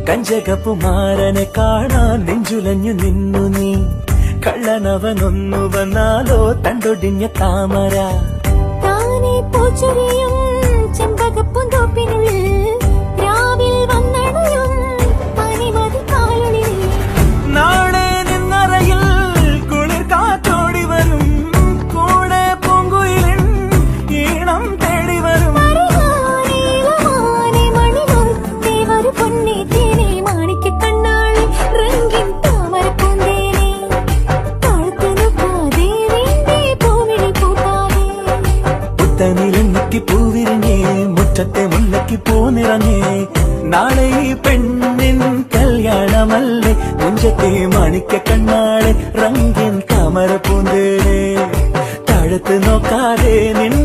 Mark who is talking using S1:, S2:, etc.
S1: കഞ്ചകപ്പുമാരനെ കാണാൻ നെഞ്ചുലഞ്ഞു നിന്നു നീ. കള്ളനവനൊന്നു വന്നാലോ തണ്ടൊടിഞ്ഞ താമര.
S2: താനേ പൂച്ചൊരിയും ചെമ്പകപ്പൂന്തോപ്പിനുള്ളിൽ രാവിൽ വന്നണയും പനിമതി കാലുള്ളിൽ.
S1: നാളെ നിന്നറയിൽ കുളിർ കാറ്റോടി വരും. കൂടെ പൂങ്കുയിലിൻ ഈണം തേടി വരും. പുത്തനിലെന്നിക്ക് പൂവിരിഞ്ഞേ മുറ്റത്തെ മുല്ലയ്ക്ക് പൂനിറങ്ങേ. നാളെ ഈ പെണ്ണിൻ കല്യാണമല്ലേ മുഞ്ചത്തെ മാണിക്ക കണ്ണാളെ റംഗിൻ താമര പൂന്തേനെ. താഴത്ത് നോക്കാതെ നിൻ